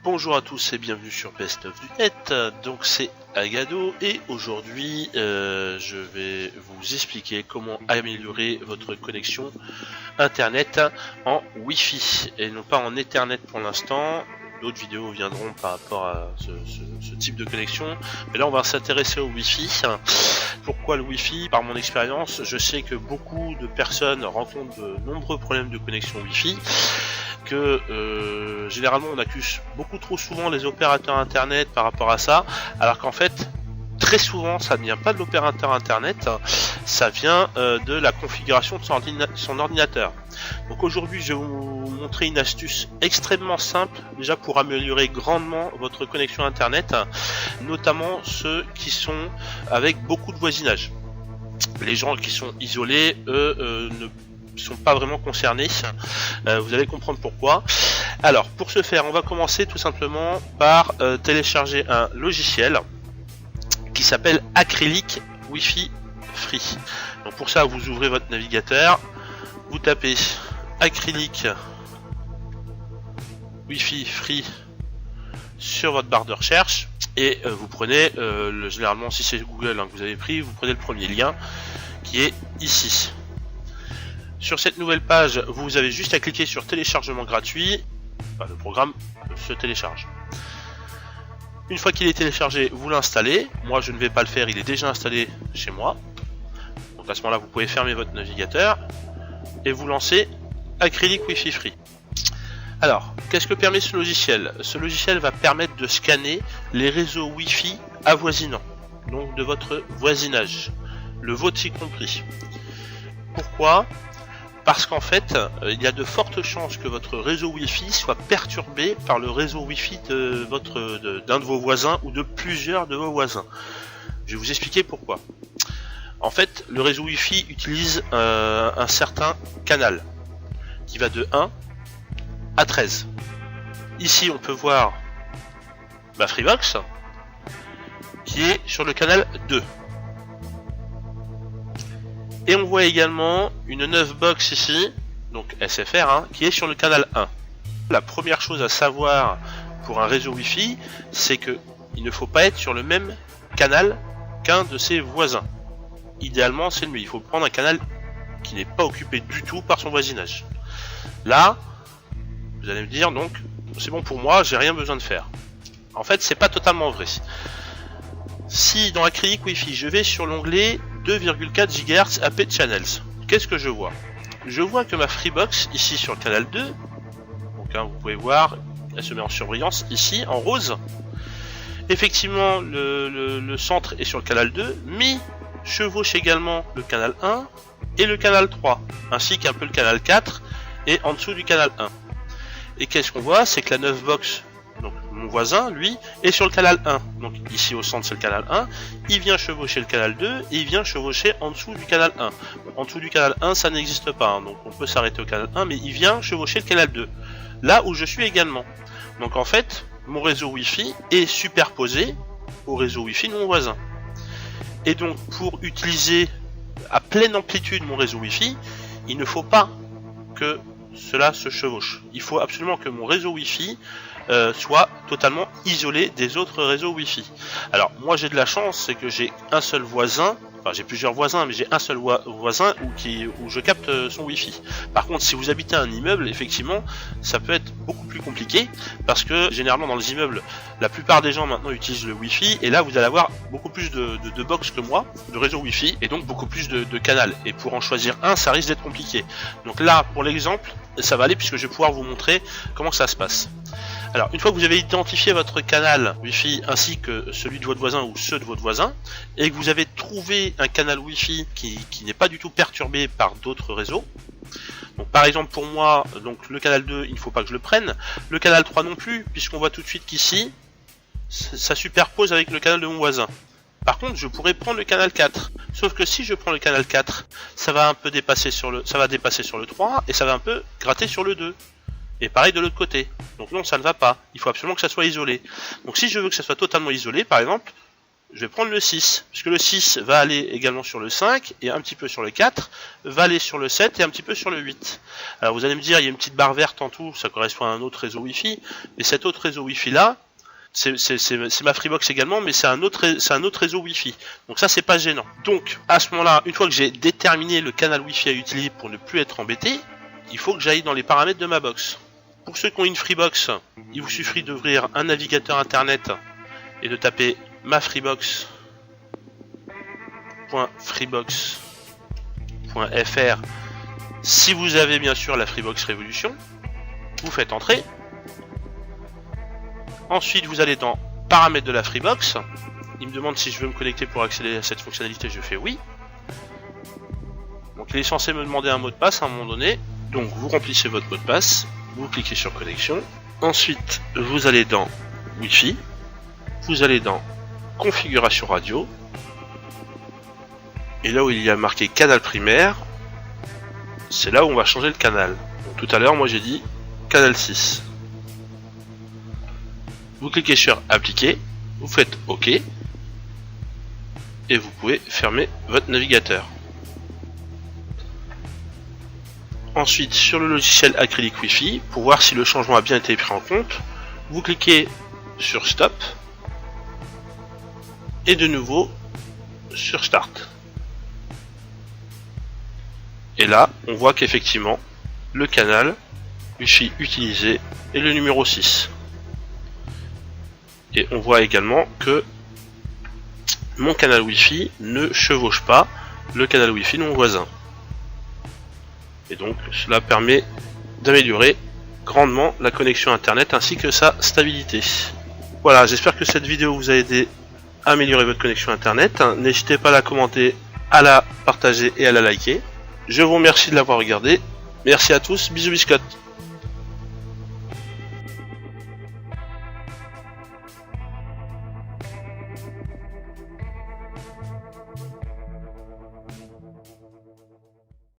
Bonjour à tous et bienvenue sur Best of du Net. Donc c'est Agado et aujourd'hui je vais vous expliquer comment améliorer votre connexion internet en Wi-Fi et non pas en Ethernet pour l'instant. D'autres vidéos viendront par rapport à ce type de connexion, mais là on va s'intéresser au Wi-Fi. Pourquoi le Wi-Fi? Par mon expérience, je sais que beaucoup de personnes rencontrent de nombreux problèmes de connexion Wi-Fi, que généralement on accuse beaucoup trop souvent les opérateurs internet par rapport à ça, alors qu'en fait très souvent ça ne vient pas de l'opérateur internet, ça vient de la configuration de son ordinateur. Donc aujourd'hui je vais vous montrer une astuce extrêmement simple déjà pour améliorer grandement votre connexion internet, notamment ceux qui sont avec beaucoup de voisinage. Les gens qui sont isolés, eux, ne sont pas vraiment concernés. Vous allez comprendre pourquoi. Alors pour ce faire, on va commencer tout simplement par télécharger un logiciel qui s'appelle Acrylic Wi-Fi Free. Donc pour ça, vous ouvrez votre navigateur, vous tapez Acrylic Wi-Fi Free sur votre barre de recherche et vous prenez généralement si c'est Google que vous avez pris, vous prenez le premier lien qui est ici. Sur cette nouvelle page, vous avez juste à cliquer sur téléchargement gratuit. Le programme se télécharge. Une fois qu'il est téléchargé, vous l'installez. Moi, je ne vais pas le faire, il est déjà installé chez moi. Donc à ce moment-là, vous pouvez fermer votre navigateur et vous lancez Acrylic Wi-Fi Free. Alors, qu'est-ce que permet ce logiciel? Ce logiciel va permettre de scanner les réseaux Wi-Fi avoisinants, donc de votre voisinage, le vôtre y compris. Pourquoi? Parce qu'en fait, il y a de fortes chances que votre réseau Wi-Fi soit perturbé par le réseau Wi-Fi d'un de vos voisins ou de plusieurs de vos voisins. Je vais vous expliquer pourquoi. En fait, le réseau Wi-Fi utilise un certain canal qui va de 1 à 13. Ici, on peut voir ma Freebox qui est sur le canal 2. Et on voit également une 9 box ici, donc SFR, qui est sur le canal 1. La première chose à savoir pour un réseau Wi-Fi, c'est que il ne faut pas être sur le même canal qu'un de ses voisins. Idéalement, c'est le mieux. Il faut prendre un canal qui n'est pas occupé du tout par son voisinage. Là, vous allez me dire, donc, c'est bon pour moi, j'ai rien besoin de faire. En fait, c'est pas totalement vrai. Si dans Acrylic Wi-Fi, je vais sur l'onglet 2,4 GHz AP Channels, qu'est-ce que je vois? Je vois que ma Freebox, ici sur le canal 2, donc vous pouvez voir, elle se met en surbrillance ici, en rose. Effectivement, le centre est sur le canal 2, mais chevauche également le canal 1 et le canal 3, ainsi qu'un peu le canal 4 et en dessous du canal 1. Et qu'est-ce qu'on voit? C'est que la 9 box, donc mon voisin, lui, est sur le canal 1. Donc ici au centre c'est le canal 1, il vient chevaucher le canal 2 et il vient chevaucher en dessous du canal 1. En dessous du canal 1 ça n'existe pas, donc on peut s'arrêter au canal 1, mais il vient chevaucher le canal 2. Là où je suis également. Donc en fait, mon réseau Wi-Fi est superposé au réseau Wi-Fi de mon voisin. Et donc pour utiliser à pleine amplitude mon réseau Wi-Fi, il ne faut pas que cela se chevauche. Il faut absolument que mon réseau Wi-Fi soit totalement isolé des autres réseaux Wi-Fi. Alors moi j'ai de la chance, c'est que j'ai un seul voisin, enfin j'ai plusieurs voisins, mais j'ai un seul voisin où je capte son Wi-Fi. Par contre, si vous habitez un immeuble, effectivement, ça peut être beaucoup plus compliqué, parce que généralement dans les immeubles, la plupart des gens maintenant utilisent le Wi-Fi, et là vous allez avoir beaucoup plus de box que moi, de réseau Wi-Fi, et donc beaucoup plus de canals. Et pour en choisir un, ça risque d'être compliqué. Donc là, pour l'exemple, ça va aller, puisque je vais pouvoir vous montrer comment ça se passe. Alors, une fois que vous avez identifié votre canal Wi-Fi ainsi que celui de votre voisin ou ceux de votre voisin, et que vous avez trouvé un canal Wi-Fi qui n'est pas du tout perturbé par d'autres réseaux, donc par exemple pour moi, donc le canal 2, il ne faut pas que je le prenne, le canal 3 non plus, puisqu'on voit tout de suite qu'ici, ça superpose avec le canal de mon voisin. Par contre, je pourrais prendre le canal 4, sauf que si je prends le canal 4, ça va dépasser sur le 3 et ça va un peu gratter sur le 2. Et pareil de l'autre côté. Donc non, ça ne va pas. Il faut absolument que ça soit isolé. Donc si je veux que ça soit totalement isolé, par exemple, je vais prendre le 6, puisque le 6 va aller également sur le 5, et un petit peu sur le 4, va aller sur le 7 et un petit peu sur le 8. Alors vous allez me dire, il y a une petite barre verte en tout, ça correspond à un autre réseau Wi-Fi, mais cet autre réseau Wi-Fi là, c'est ma Freebox également, mais c'est un autre réseau Wi-Fi. Donc ça, c'est pas gênant. Donc, à ce moment-là, une fois que j'ai déterminé le canal Wi-Fi à utiliser pour ne plus être embêté, il faut que j'aille dans les paramètres de ma box. Pour ceux qui ont une Freebox, il vous suffit d'ouvrir un navigateur internet et de taper mafreebox.freebox.fr. Si vous avez bien sûr la Freebox Révolution, vous faites entrer. Ensuite, vous allez dans paramètres de la Freebox. Il me demande si je veux me connecter pour accéder à cette fonctionnalité. Je fais oui. Donc, il est censé me demander un mot de passe à un moment donné. Donc, vous remplissez votre mot de passe. Vous cliquez sur connexion. Ensuite, vous allez dans Wi-Fi. Vous allez dans configuration radio. Et là où il y a marqué canal primaire, c'est là où on va changer le canal. Donc, tout à l'heure, moi j'ai dit canal 6. Vous cliquez sur appliquer, vous faites OK, et vous pouvez fermer votre navigateur. Ensuite, sur le logiciel Acrylic Wi-Fi, pour voir si le changement a bien été pris en compte, vous cliquez sur Stop, et de nouveau sur Start. Et là, on voit qu'effectivement, le canal Wi-Fi utilisé est le numéro 6. Et on voit également que mon canal Wi-Fi ne chevauche pas le canal Wi-Fi de mon voisin. Et donc cela permet d'améliorer grandement la connexion internet ainsi que sa stabilité. Voilà, j'espère que cette vidéo vous a aidé à améliorer votre connexion internet. N'hésitez pas à la commenter, à la partager et à la liker. Je vous remercie de l'avoir regardé. Merci à tous, bisous biscottes.